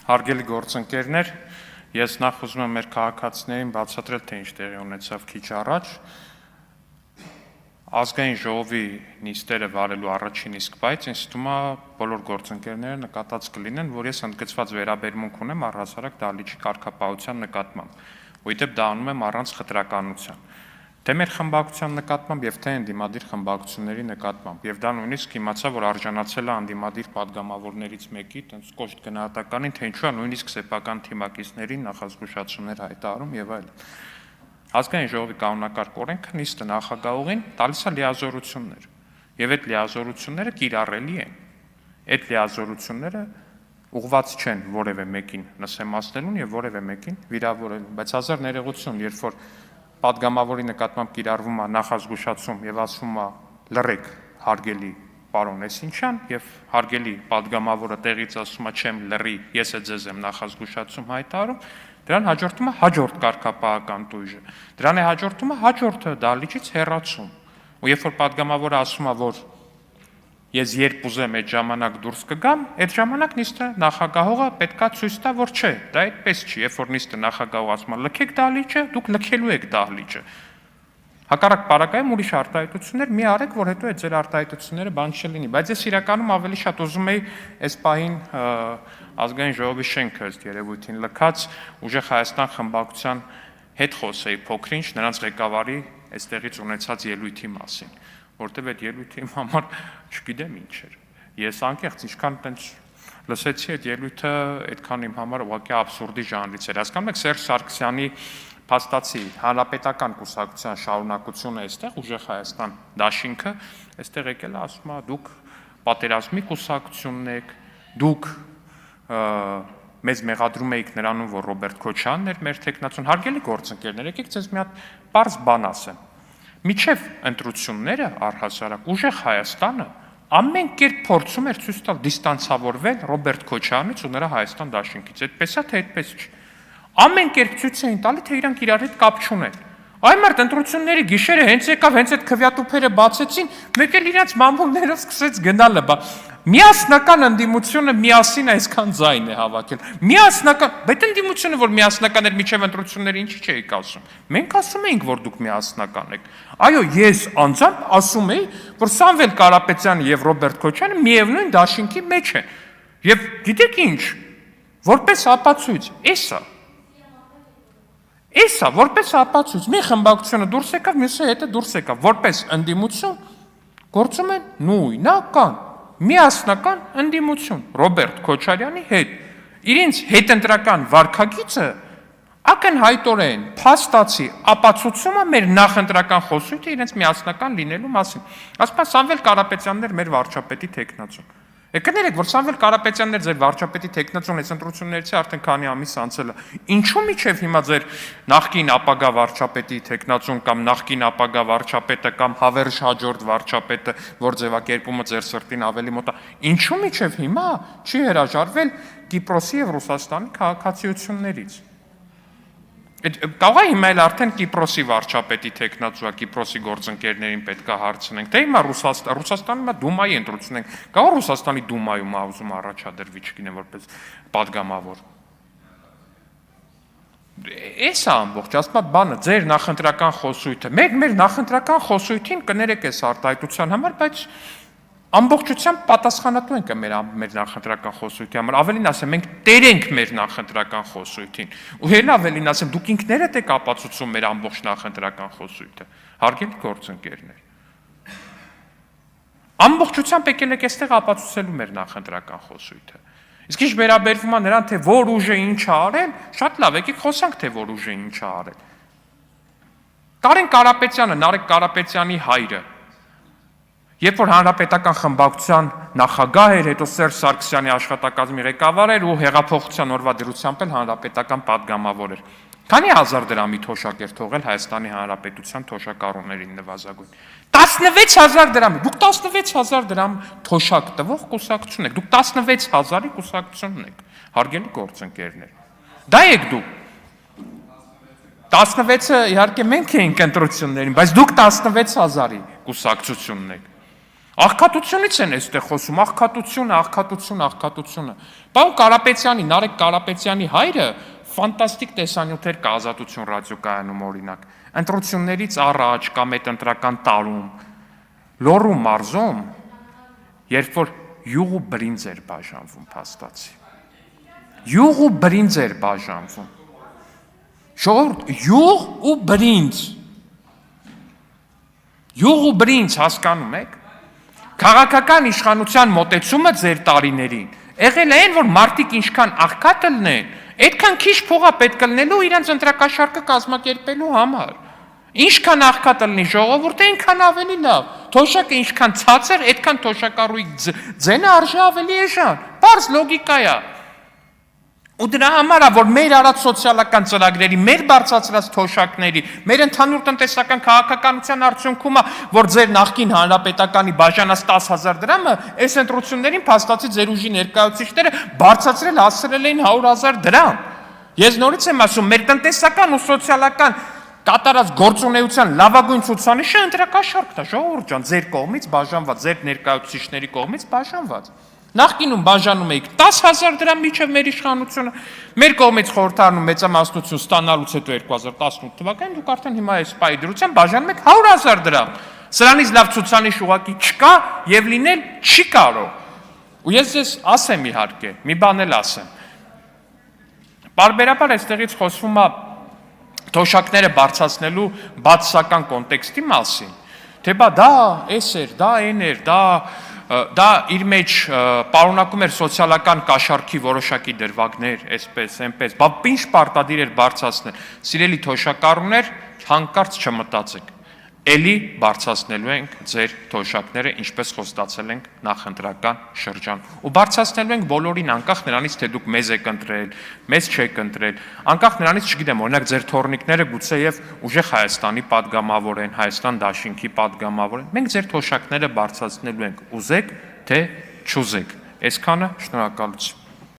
Հարգելի գործընկերներ, ես նախ ուզում եմ մեր քաղաքացիներին բացատրել, թե ինչ տեղի ունեցավ քիչ առաջ։ Ազգային ժողովի նիստերը վարելու առաջին իսկ բայց ինձ թվում է բոլոր գործընկերները նկատած կլինեն, որ ես ընդգծված վերաբերմունք ունեմ առհասարակ դահլիճի կարգապահության նկատմամբ, ու իդեպ դա անում եմ առանց խտրականության։ Թե մեր խմբակցության նկատմամբ եւ թե ընդդիմադիր խմբակցությունների նկատմամբ, եւ դա նույնիսկ իմացա, որ արժանացել է ընդդիմադիր падգամավորներից մեկի, տենց կոշտ գնահատականին, թե ինչու է նույնիսկ սեփական թիմակիցներին նախազգուշացումներ հայտարարում եւ այլն։ Ազգային ժողովի կանոնակարգ օրենքը նիստը նախագահողին տալիս է լիազորություններ, եւ այդ լիազորությունները կիրառելի են։ Այդ լիազորությունները ուղղված չեն որևէ մեկին նսեմացնելուն եւ որևէ մեկին վիրավորելուն, բայց հազար ներողություն, երբ որ падգամավորի նկատմամբ կիրառվում է նախազգուշացում եւ ասվում է լռեք հարգելի պարոն Էսինչյան եւ հարգելի падգամավորը տեղից ասում է չեմ լռի, ես է ձեզ եմ նախազգուշացում հայտարարում, դրան հաջորդում է հաջորդ կարգապահական տույժը, դրան է հաջորդում է հաջորդը դահլիճից հեռացում, ու երբ որ падգամավորը ասում է, որ ես երբ ուզեմ այդ ժամանակ դուրս կգամ, այդ ժամանակ նիստը նախագահողը պետքա ցույց տա, որ չէ, դա այդպես չի, երբ որ նիստը նախագահողը ասում է լքեք դահլիճը, դուք լքելու եք դահլիճը։ Հակառակ պարագայում ուրիշ արտահայտություններ մի արեք, որ հետո այդ ձեր արտահայտությունները բան չլինի, բայց ես իրականում ավելի շատ ուզում էի այս պահին ազգային ժողովի շենքը ըստ երևույթին լքած ուժեղ Հայաստան խմբակցության հետ խոսեի փոքրինչ նրանց ղեկավարի այստեղից ունեցած ելույթի մասին, որտեղ այդ ելույթի համար չգիտեմ ինչ էր։ Ես անկեղծ ինչքան տենց լսեցի այդ ելույթը, այդքան իմ համար ուղղակի աբսուրդի ժանրից էր։ Հասկանում եք Սերժ Սարգսյանի փաստացի հանրապետական կուսակցության շարունակությունը այստեղ ուժեղ Հայաստան դաշինքը այստեղ եկել է ասում է դուք պատերազմի կուսակցությունն եք, դուք մեզ մեղադրում եք նրանում, որ Ռոբերտ Քոչյանն էր մեր թեկնածուն։ Հարգելի գործընկերներ, եկեք ձեզ մի հատ պարզ բան ասեմ։ Միջև ընտրությունները առհասարակ ուժեղ Հայաստանը ամեն կերպ փորձում էր ցույց տալ դիստանցավորվել Ռոբերտ Քոչյանից ու նրա Հայաստան դաշինքից։ Այդպես է, թե այդպես չի։ Ամեն կերպ ցույց էին տալի, թե իրանք իրար հետ կապ չունեն։ Այն մարդ ընտրությունների գիշերը հենց եկավ, հենց այդ քվյատուփերը բացեցին, մեկ էլ իրանք մամուլներով սկսեց գնալը, միասնական ընդդիմությունը միասին այսքան ձայն է հավաքել։ Միասնական, բայց ընդդիմությունը, որ միասնական էր միջև ընտրությունները, ինչի՞ չէիք ասում։ Մենք ասում էինք, որ դուք միասնական եք։ Այո, ես անձամբ ասում էի, որ Սամվել Կարապետյանը եւ Ռոբերտ Քոչյանը միևնույն դաշինքի մեջ են։ Եվ գիտեք ինչ, որպես ապացույց, Էսա, որպես ապացույց, մի խմբակցությունը դուրս եկավ, մյուսը հետը դուրս եկավ, որպես ընդդիմություն գործում են նույնական, միասնական ընդդիմություն Ռոբերտ Քոչարյանի հետ։ Իրենց հետընտրական վարքագիծը ակնհայտորեն փաստացի ապացուցում է մեր նախընտրական խոսույթը իրենց միասնական լինելու մասին։ Ասում է Սամվել Կարապետյանն էր մեր վարչապետի թեկնածուն։ Կներեք, որ Սամվել Կարապետյանն էր ձեր վարչապետի թեկնածուն, այս ընտրություններից արդեն քանի ամիս անցել է։ Ինչու՞ միջև հիմա ձեր նախկին ապագա վարչապետի թեկնածուն կամ նախկին ապագա վարչապետը կամ հավերժ հաջորդ վարչապետը, որ ձևակերպումը ձեր սրտին ավելի մոտ է, ինչու՞ միջև հիմա չի հրաժարվել Կիպրոսի եւ Ռուսաստանի քաղաքացիություններից։ Կարող է հիմա էլ արդեն Կիպրոսի վարչապետի թեկնածու, Կիպրոսի գործընկերներին պետք է հարցնենք, թե հիմա Ռուսաստանում հիմա դումայի ընտրություն ենք, կարող Ռուսաստանի դումայում ուզում առաջադրվի, չգիտեմ, որպես падգամավոր։ Էս է ամբողջ, ասում եմ բանը, ձեր նախընտրական խոսույթը, մեր նախընտրական խոսույթին կներեք այս արտահայտության համար, բայց ամբողջությամբ պատասխանատու ենք մեր նախընտրական խոսույթի համար, ավելին ասեմ, մենք տեր ենք մեր նախընտրական խոսույթին, ու էլ ավելին ասեմ, դուք ինքներդ եք ապացուցում մեր ամբողջ նախընտրական խոսույթը, հարգելի գործընկերներ։ Ամբողջությամբ եկել եք այստեղ ապացուցելու մեր նախընտրական խոսույթը։ Իսկ ինչ վերաբերվում է նրան, թե որ ուժը ինչ է արել, շատ լավ, եկեք խոսանք, թե որ ուժը ինչ է արել։ Կարեն Կարապետյանը, Նարեկ Կարապետյանի հայրը, երբ որ հանրապետական խմբակցության նախագահ էր, հետո Սերժ Սարգսյանի աշխատակազմի ղեկավար էր ու հեղափոխության օրվա դրությամբ էլ հանրապետական падգամավոր էր։ Քանի հազար դրամի թոշակ էր թողել Հայաստանի Հանրապետության թոշակառուներին նվազագույն։ 16,000 դրամի, դուք 16,000 դրամ թոշակ տվող կուսակցություն եք, դուք 16,000-ի կուսակցությունն եք, հարգելի գործընկերներ։ Դա եք դուք։ 16-ը իհարկե մենք էինք ընտրություններին, բայց դուք 16,000-ի կուսակցությունն եք։ Աղքատությունից են այստեղ խոսում, աղքատությունը։ Պարոն Կարապետյանի, Նարեկ Կարապետյանի հայրը ֆանտաստիկ տեսանյութեր կա Ազատություն ռադիոկայանում օրինակ։ Ընտրություններից առաջ կամ այդ ընտրական տարում Լոռու մարզում, երբ որ յուղ ու բրինձ էր բաժանվում, փաստացի։ Յուղ ու բրինձ էր բաժանվում։ Ժողովուրդ, յուղ ու բրինձ։ Յուղ ու բրինձ հասկանում եք։ Քաղաքական իշխանության մոտեցումը ձեր տարիներին եղել է այն, որ մարդիկ ինչքան աղքատ լինեն, այդքան քիչ փողա պետք է լինելու իրենց ընտրակաշառքը կազմակերպելու համար։ Ինչքան աղքատ լինի ժողովուրդը, այնքան ավելի լավ։ Թոշակը ինչքան ցածր, այդքան թոշակառուի ձենը արժի ավելի էժան։ Պարզ լոգիկա է։ Ու դրա համար է, որ մեր արած սոցիալական ծրագրերի, մեր բարձրացրած թոշակների, մեր ընդհանուր տնտեսական քաղաքականության արդյունքում է, որ ձեր նախկին հանրապետականի բաժանած 10,000 դրամը այս ընտրություններին փաստացի ձեր ուժի ներկայացուցիչները բարձրացրել հասցրել էին 100,000 դրամ։ Ես նորից եմ ասում, մեր տնտեսական ու սոցիալական կատարած գործունեության լավագույն ցուցանիշը ընտրակաշառքն է, ժողովուրդ ջան, ձեր կողմից բաժանված, ձեր ներկայացուցիչների կողմից բաժանված։ Նախկինում բաժանում էիք 10,000 դրամ միջև մեր իշխանությունը, մեր կողմից խորհրդարանում մեծամասնություն ստանալուց հետո 2018 թվականին դուք արդեն հիմա այս պայի դրությամբ բաժանում եք 100,000 դրամ։ Սրանից լավ ցուցանիշ ուղղակի չկա եւ լինել չի կարող։ Ու ես ձեզ ասեմ իհարկե, մի բան էլ ասեմ։ Բարբերաբար այստեղից խոսվում է թոշակները բարձրացնելու բացասական կոնտեքստի մասին, թե բա դա էս էր, դա այն էր, դա իր մեջ պարունակում էր սոցիալական կաշառքի որոշակի դրվագներ, այսպես, այնպես, բա ինչ պարտադիր էր բարձրացնել։ Սիրելի թոշակառուներ, հանկարծ չմտածեք։ Էլի բարձրացնելու ենք ձեր թոշակները, ինչպես խոստացել ենք նախընտրական շրջան։ Ու բարձրացնելու ենք բոլորին, անկախ նրանից, թե դուք մեզ եք ընտրել, մեզ չեք ընտրել, անկախ նրանից, չգիտեմ, օրինակ ձեր թոռնիկները գուցեև ուժեղ Հայաստանի падգամավոր են, Հայաստան դաշինքի падգամավոր են։ Մենք ձեր թոշակները բարձրացնելու ենք, ուզեք, թե չուզեք։ Այսքանը, շնորհակալություն։